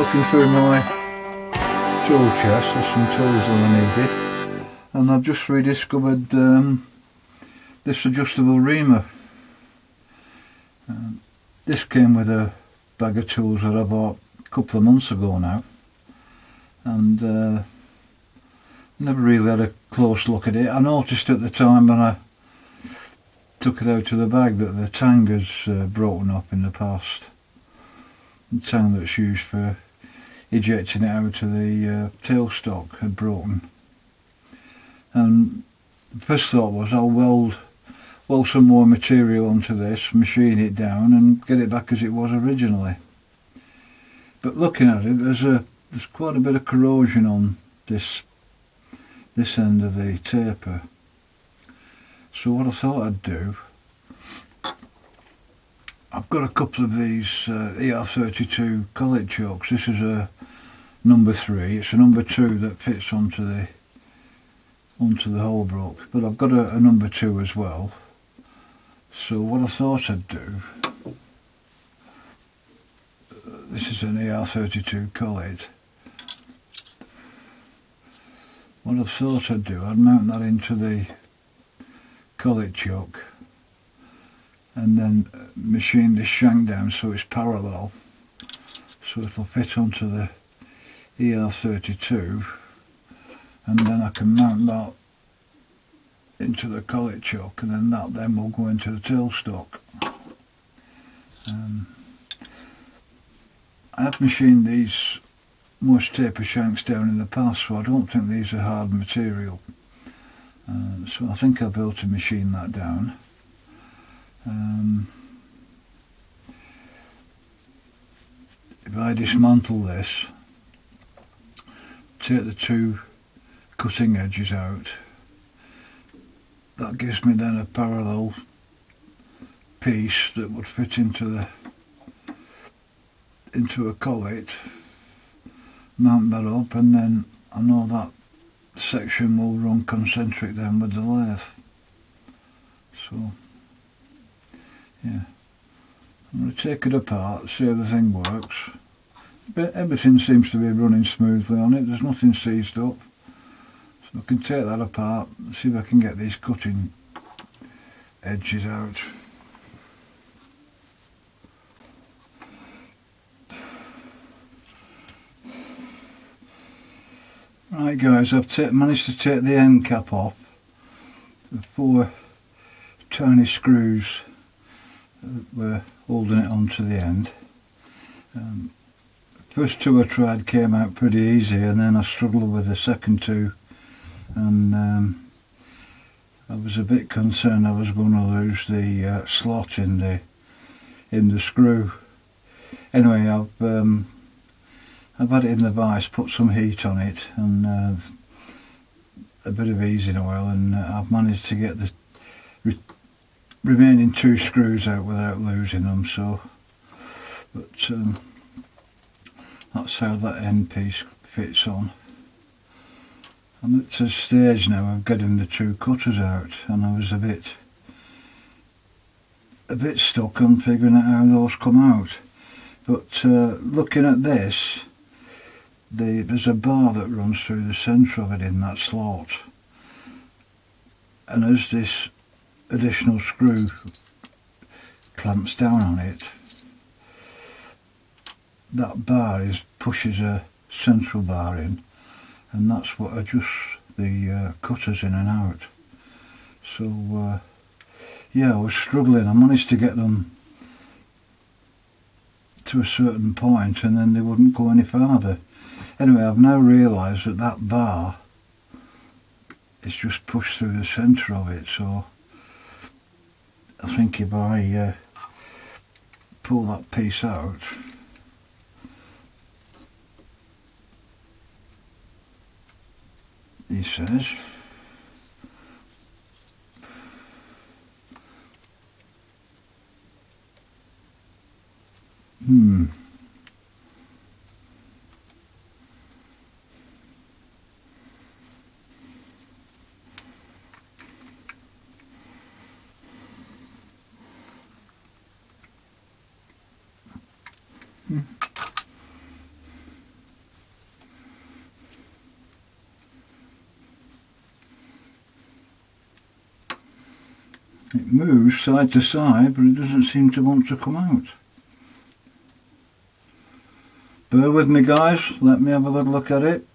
looking through my tool chest for some tools that I needed, and I've just rediscovered this adjustable reamer. This came with a bag of tools that I bought a couple of months ago now, and never really had a close look at it. I noticed at the time when I took it out of the bag that the tang has broken up in the past. The tang that's used for ejecting it out of the tailstock had broken, and the first thought was I'll weld some more material onto this, machine it down and get it back as it was originally. But looking at it, there's quite a bit of corrosion on this end of the taper. So what I thought I'd do, I've got a couple of these ER32 collet chokes. This is a number 3. It's a number 2 that fits onto the hole broke, but I've got a number 2 as well. So what I thought I'd do, this is an ER32 collet. What I thought I'd do, I'd mount that into the collet choke and then machine this shank down so it's parallel, so it'll fit onto the ER32, and then I can mount that into the collet choke, and then that will go into the tailstock. I have machined these most taper shanks down in the past, so I don't think these are hard material. So I think I'll be able to machine that down. If I dismantle this, take the 2 cutting edges out, that gives me then a parallel piece that would fit into a collet. Mount that up, and then I know that section will run concentric then with the lathe. So yeah, I'm going to take it apart, see how the thing works. But everything seems to be running smoothly on it, there's nothing seized up. So I can take that apart and see if I can get these cutting edges out. Right guys, I've managed to take the end cap off. The 4 tiny screws that were holding it onto the end. First 2 I tried came out pretty easy, and then I struggled with the second 2, and I was a bit concerned I was going to lose the slot in the screw. Anyway, I've had it in the vise, put some heat on it and a bit of easing oil, and I've managed to get the remaining 2 screws out without losing them. So, but that's how that end piece fits on. I'm at a stage now of getting the 2 cutters out, and I was a bit stuck on figuring out how those come out. But looking at this, there's a bar that runs through the centre of it in that slot, and as this additional screw clamps down on it, that bar pushes a central bar in, and that's what adjusts the cutters in and out. So yeah, I was struggling. I managed to get them to a certain point and then they wouldn't go any farther. Anyway, I've now realised that that bar is just pushed through the centre of it, so I think if I pull that piece out, he says, It moves side to side, but it doesn't seem to want to come out. Bear with me guys, let me have a good look at it.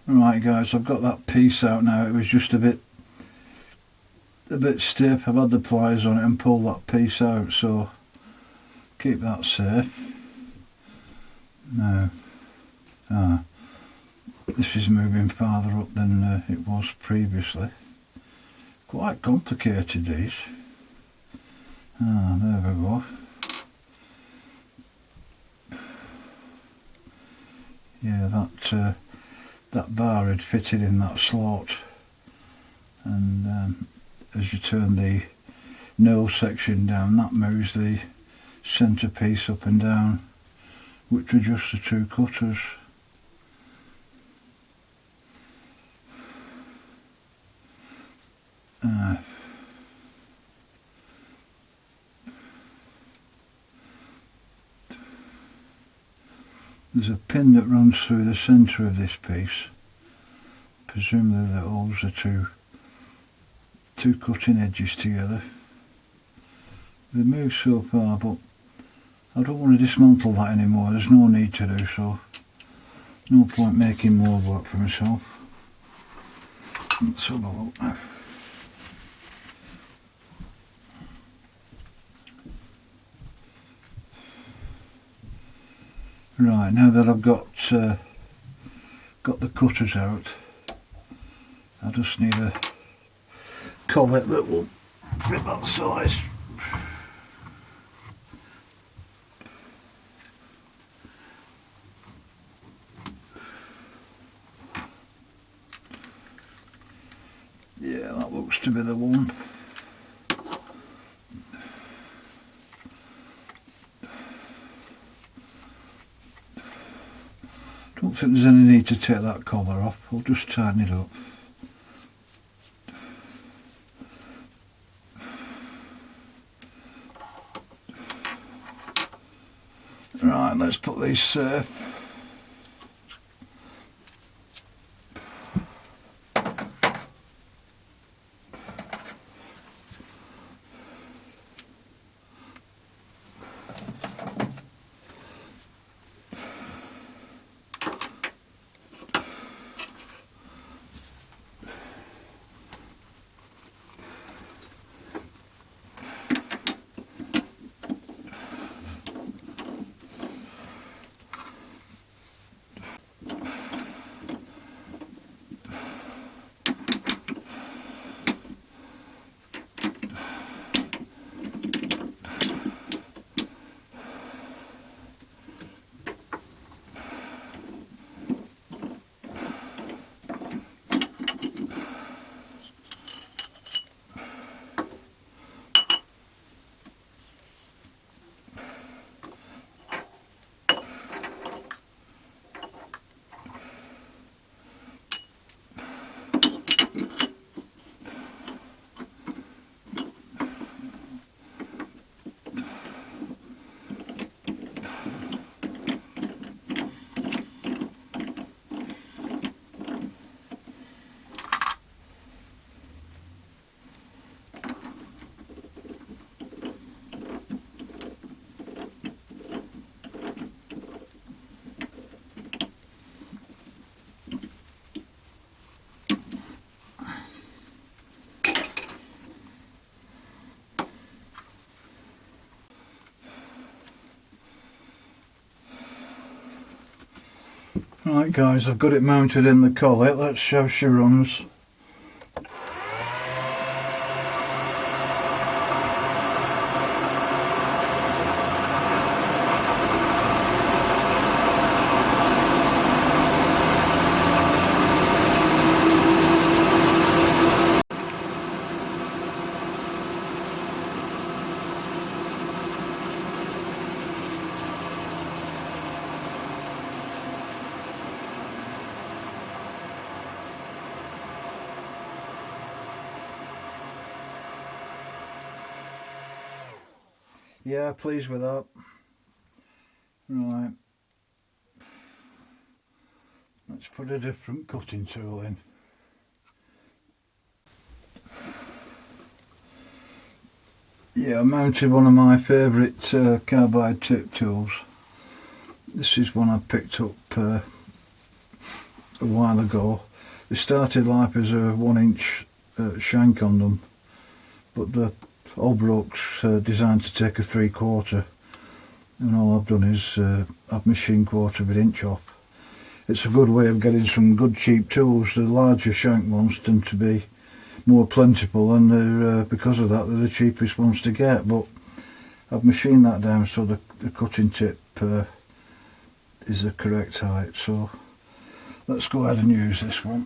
Right guys, I've got that piece out now. It was just a bit stiff. I've had the pliers on it and pulled that piece out, so keep that safe. Now, this is moving farther up than it was previously. Quite complicated these. There we go. Yeah, that bar had fitted in that slot, and as you turn the nose section down, that moves the centre piece up and down, which adjusts the two cutters. There's a pin that runs through the centre of this piece, presumably that holds the two cutting edges together. They move so far, but I don't want to dismantle that anymore. There's no need to do so. No point making more work for myself. Let's have a look now. Right, now that I've got the cutters out, I just need a collet that will fit that size. Yeah, that looks to be the one. Don't think there's any need to take that collar off. I'll just tighten it up. Right, let's put these safe. Right guys, I've got it mounted in the collet. Let's see how she runs. Yeah, pleased with that. Right. Let's put a different cutting tool in. Yeah, I mounted one of my favourite carbide tip tools. This is one I picked up a while ago. They started life as a 1-inch shank on them, but the old bloke's designed to take a 3/4, and all I've done is I've machined 1/4 of an inch off. It's a good way of getting some good cheap tools. The larger shank ones tend to be more plentiful, and they're because of that they're the cheapest ones to get, but I've machined that down so the cutting tip is the correct height. So let's go ahead and use this one.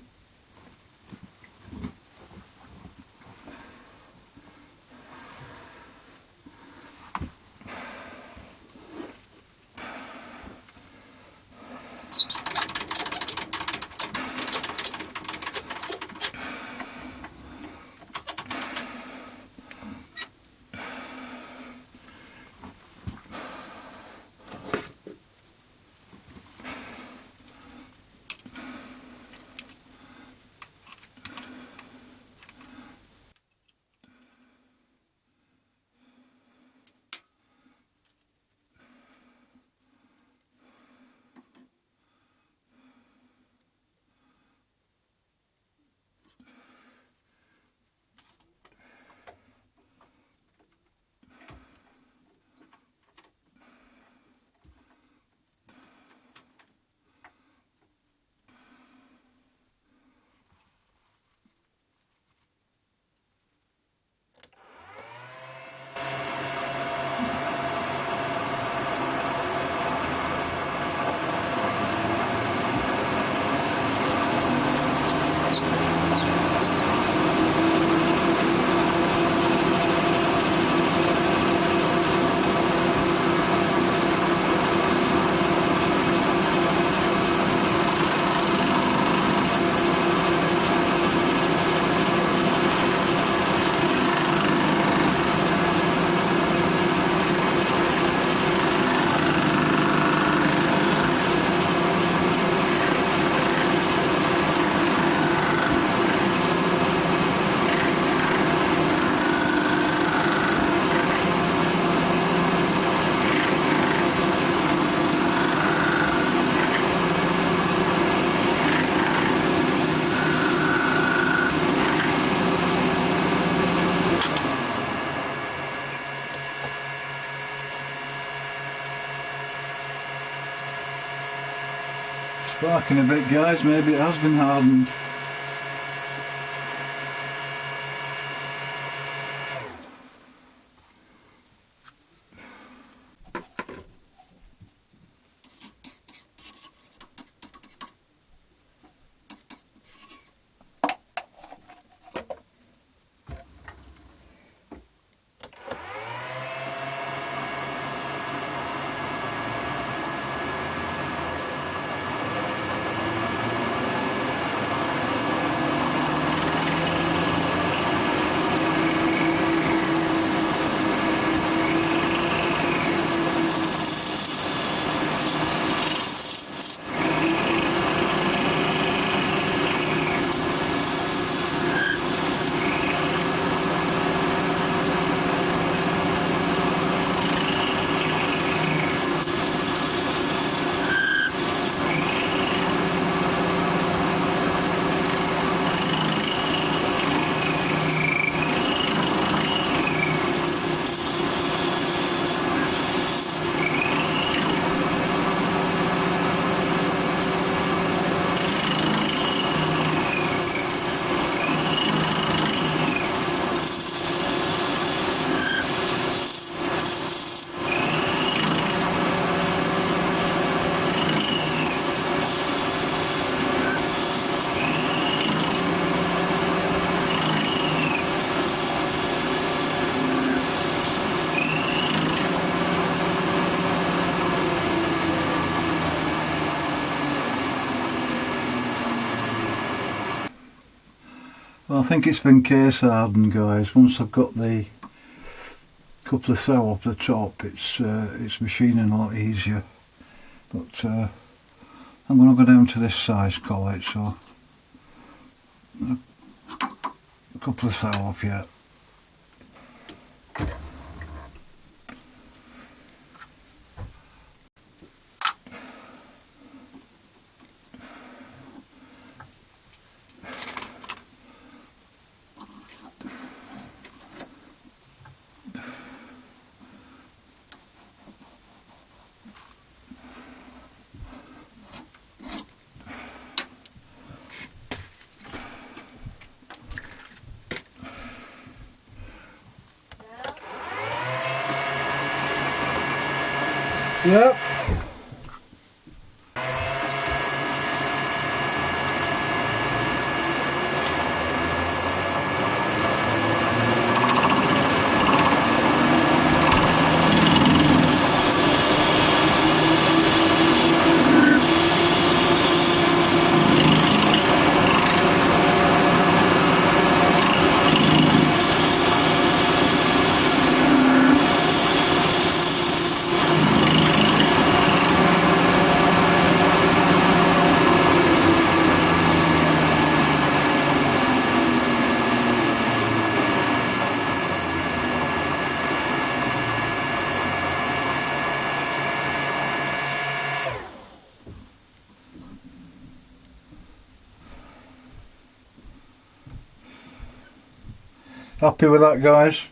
Sparking a bit, guys, maybe it has been hardened. Well, I think it's been case hardened, guys. Once I've got the couple of throw off the top, it's machining a lot easier. But I'm going to go down to this size collet, so a couple of thou up yet. Yep. Happy with that, guys?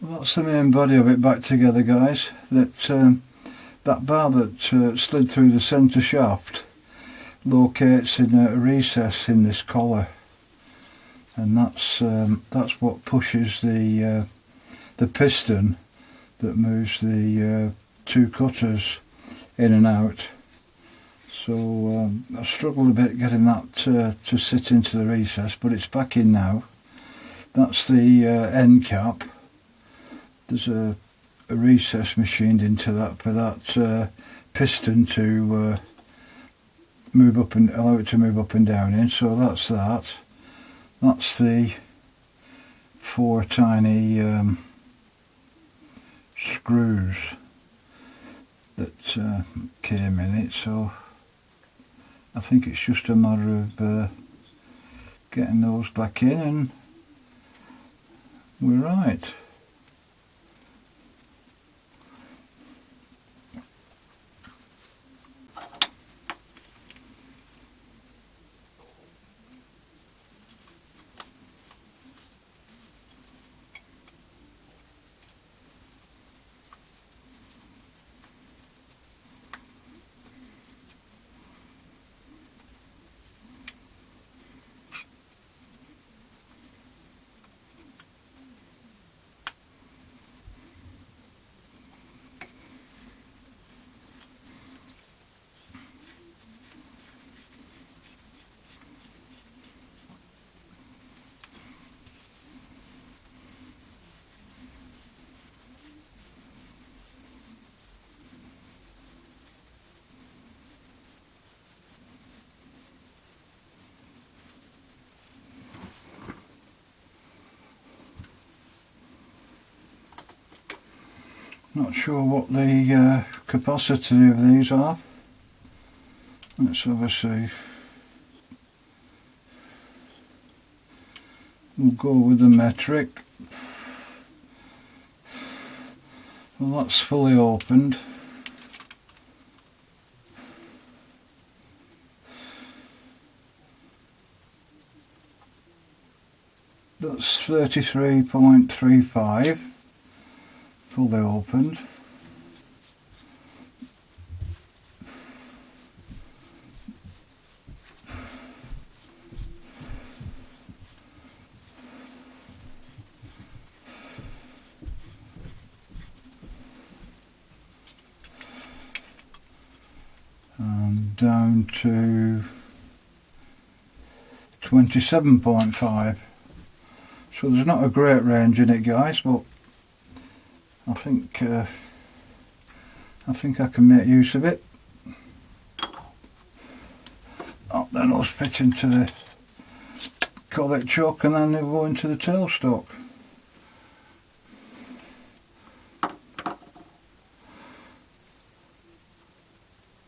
Well, that's the main body of it back together, guys. That bar that slid through the centre shaft locates in a recess in this collar, and that's what pushes the piston that moves the two cutters in and out. So I struggled a bit getting that to sit into the recess, but it's back in now. That's the end cap. There's a recess machined into that for that piston to move up and allow it to move up and down in. So that's that. That's the 4 tiny screws that came in it. So I think it's just a matter of getting those back in and we're right. Not sure what the capacity of these are. Let's have a see. We'll go with the metric. Well, that's fully opened. That's 33.35, fully opened. And down to 27.5. So there's not a great range in it, guys, but I think I can make use of it. Oh, then I'll fit into the collet chuck and then they'll go into the tailstock.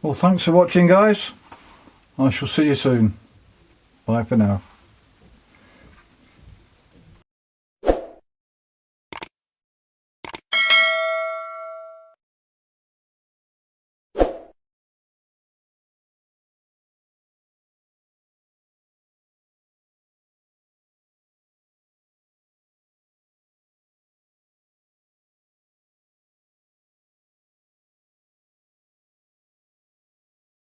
Well, thanks for watching, guys. I shall see you soon. Bye for now.